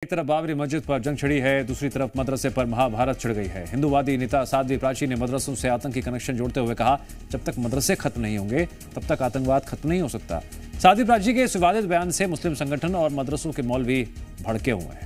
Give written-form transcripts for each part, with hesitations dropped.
एक तरफ बाबरी मस्जिद पर जंग छिड़ी है, दूसरी तरफ मदरसे पर महाभारत छिड़ गई है। हिंदूवादी नेता साध्वी प्राची ने मदरसों से आतंकी कनेक्शन जोड़ते हुए कहा, जब तक मदरसे खत्म नहीं होंगे तब तक आतंकवाद खत्म नहीं हो सकता। साध्वी प्राची के इस विवादित बयान से मुस्लिम संगठन और मदरसों के मौलवी भड़के हुए हैं।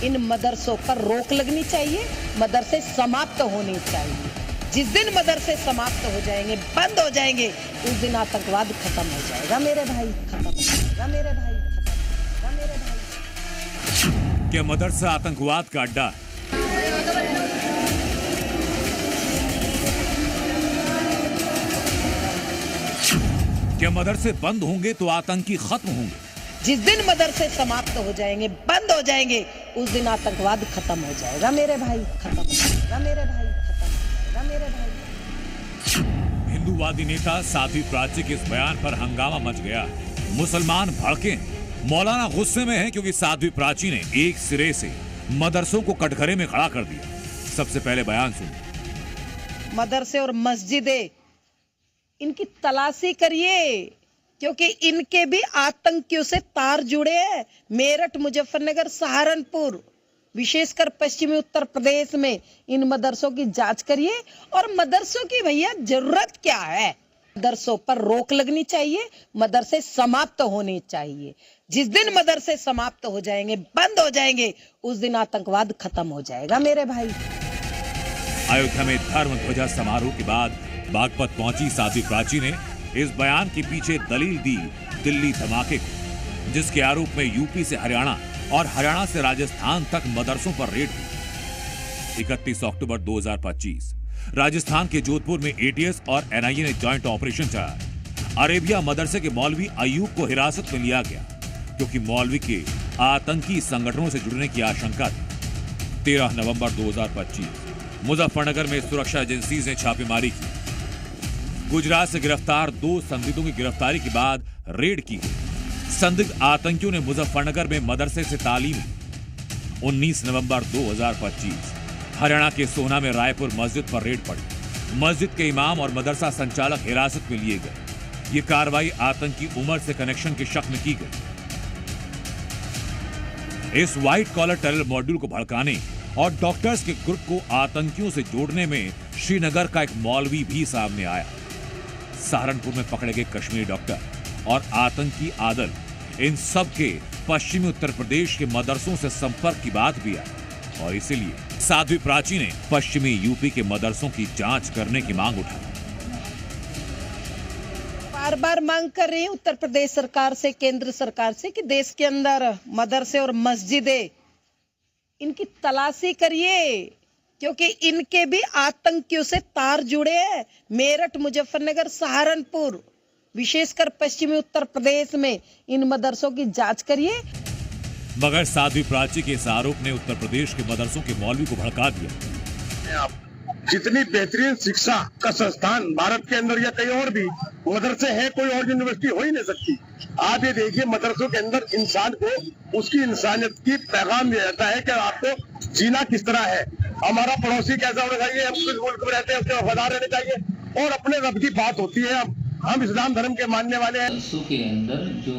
इन मदरसों पर रोक लगनी चाहिए, मदरसे समाप्त होने चाहिए। जिस दिन मदरसे समाप्त हो जाएंगे, बंद हो जाएंगे, उस दिन आतंकवाद खत्म हो जाएगा मेरे भाई, खत्म हो जाएगा मेरे भाई, खत्म हो जाएगा मेरे भाई। क्या मदरसा आतंकवाद का अड्डा? क्या मदरसे बंद होंगे तो आतंकी खत्म होंगे? जिस दिन मदरसे समाप्त हो जाएंगे, बंद हो जाएंगे, उस दिन आतंकवाद खत्म हो जाएगा मेरे भाई, खत्म हो जाएगा मेरे भाई, खत्म हो जाएगा मेरे भाई। हिंदूवादी नेता साध्वी प्राची के इस बयान पर हंगामा मच गया। मुसलमान भड़के, मौलाना गुस्से में हैं क्योंकि साध्वी प्राची ने एक सिरे से मदरसों को कटघरे में खड़ा कर दिया। सबसे पहले बयान सुनिए। मदरसे और मस्जिदें, इनकी तलाशी करिए, क्योंकि इनके भी आतंकियों से तार जुड़े हैं। मेरठ, मुजफ्फरनगर, सहारनपुर, विशेषकर पश्चिमी उत्तर प्रदेश में इन मदरसों की जांच करिए। और मदरसों की भैया जरूरत क्या है? मदरसों पर रोक लगनी चाहिए, मदरसे समाप्त होने चाहिए। जिस दिन मदरसे समाप्त हो जाएंगे, बंद हो जाएंगे, उस दिन आतंकवाद खत्म हो जाएगा मेरे भाई। अयोध्या में धर्म ध्वजा समारोह के बाद बागपत पहुंची साध्वी प्राची ने इस बयान के पीछे दलील दी दिल्ली धमाके को, जिसके आरोप में यूपी से हरियाणा और हरियाणा से राजस्थान तक मदरसों पर रेड हुई। 31 अक्टूबर 2025 राजस्थान के जोधपुर में एटीएस और एनआईए ने जॉइंट ऑपरेशन चलाया। अरेबिया मदरसे के मौलवी अयूब को हिरासत में लिया गया क्योंकि मौलवी के आतंकी संगठनों से जुड़ने की आशंका थी। 13 नवंबर 2025 मुजफ्फरनगर में सुरक्षा एजेंसीज ने छापेमारी की। गुजरात से गिरफ्तार 2 संदिग्धों की गिरफ्तारी के बाद रेड की गई। संदिग्ध आतंकियों ने मुजफ्फरनगर में मदरसे से तालीम ली। 19 नवंबर 2025 हरियाणा के सोहना में रायपुर मस्जिद पर रेड पड़ी। मस्जिद के इमाम और मदरसा संचालक हिरासत में लिए गए। ये कार्रवाई आतंकी उमर से कनेक्शन के शक में की गई। इस व्हाइट कॉलर टेरर मॉड्यूल को भड़काने और डॉक्टर्स के ग्रुप को आतंकियों से जोड़ने में श्रीनगर का एक मौलवी भी सामने आया। सहारनपुर में पकड़े गए कश्मीरी डॉक्टर और आतंकी आदल, इन सब के पश्चिमी उत्तर प्रदेश के मदरसों से संपर्क की बात भी आई और इसीलिए साध्वी प्राची ने पश्चिमी यूपी के मदरसों की जांच करने की मांग उठाई। बार बार मांग कर रही है उत्तर प्रदेश सरकार से, केंद्र सरकार से, कि देश के अंदर मदरसे और मस्जिदें, इनकी तलाशी करिए, क्योंकि इनके भी आतंकियों से तार जुड़े हैं। मेरठ, मुजफ्फरनगर, सहारनपुर, विशेषकर पश्चिमी उत्तर प्रदेश में इन मदरसों की जांच करिए। मगर साध्वी प्राची के इस आरोप ने उत्तर प्रदेश के मदरसों के मौलवी को भड़का दिया। जितनी बेहतरीन शिक्षा का संस्थान भारत के अंदर या कहीं और भी मदरसे हैं, कोई और यूनिवर्सिटी हो ही नहीं सकती। आप ये देखिए, मदरसों के अंदर इंसान को उसकी इंसानियत की पैगाम दिया जाता है कि आपको जीना किस तरह है, हमारा पड़ोसी कैसा होना चाहिए, हम किस मुल्क में रहते हैं उसके वफादार रहने चाहिए, और अपने रब की बात होती है। हम इस्लाम धर्म के मानने वाले हैं। मदरसों के अंदर जो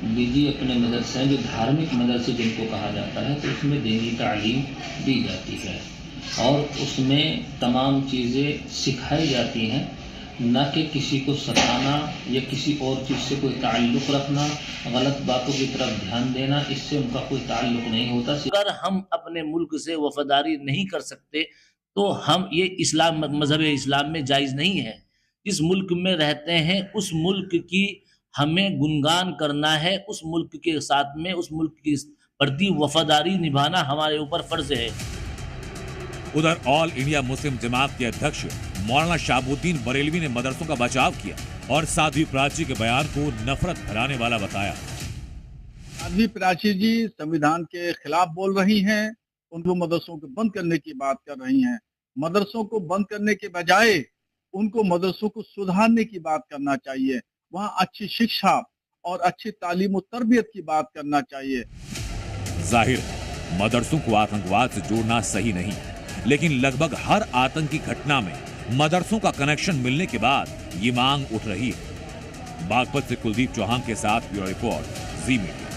निजी अपने मदरसे हैं, जो धार्मिक मदरसे जिनको कहा जाता है, तो उसमें दीनी तालीम दी जाती है और उसमें तमाम चीज़ें सिखाई जाती हैं, न कि किसी को सताना या किसी और चीज़ से कोई ताल्लुक़ रखना, गलत बातों की तरफ ध्यान देना, इससे उनका कोई ताल्लुक़ नहीं होता। अगर हम अपने मुल्क से वफादारी नहीं कर सकते तो हम ये इस्लाम, मजहब इस्लाम में जायज़ नहीं है। जिस मुल्क में रहते हैं उस मुल्क की हमें गुणगान करना है, उस मुल्क के साथ में उस मुल्क के प्रति वफादारी निभाना हमारे ऊपर फर्ज है। उधर ऑल इंडिया मुस्लिम जमात के अध्यक्ष मौलाना शाहबुद्दीन बरेलवी ने मदरसों का बचाव किया और साध्वी प्राची के बयान को नफरत फैलाने वाला बताया। साध्वी प्राची जी संविधान के खिलाफ बोल रही हैं, उनको मदरसों को बंद करने की बात कर रही हैं। मदरसों को बंद करने के बजाय उनको मदरसों को सुधारने की बात करना चाहिए। वहाँ अच्छी शिक्षा और अच्छी तालीम और तरबियत की बात करना चाहिए। जाहिर है मदरसों को आतंकवाद से जोड़ना सही नहीं, लेकिन लगभग हर आतंकी घटना में मदरसों का कनेक्शन मिलने के बाद ये मांग उठ रही है। बागपत से कुलदीप चौहान के साथ ब्यूरो रिपोर्ट, जी मीडिया।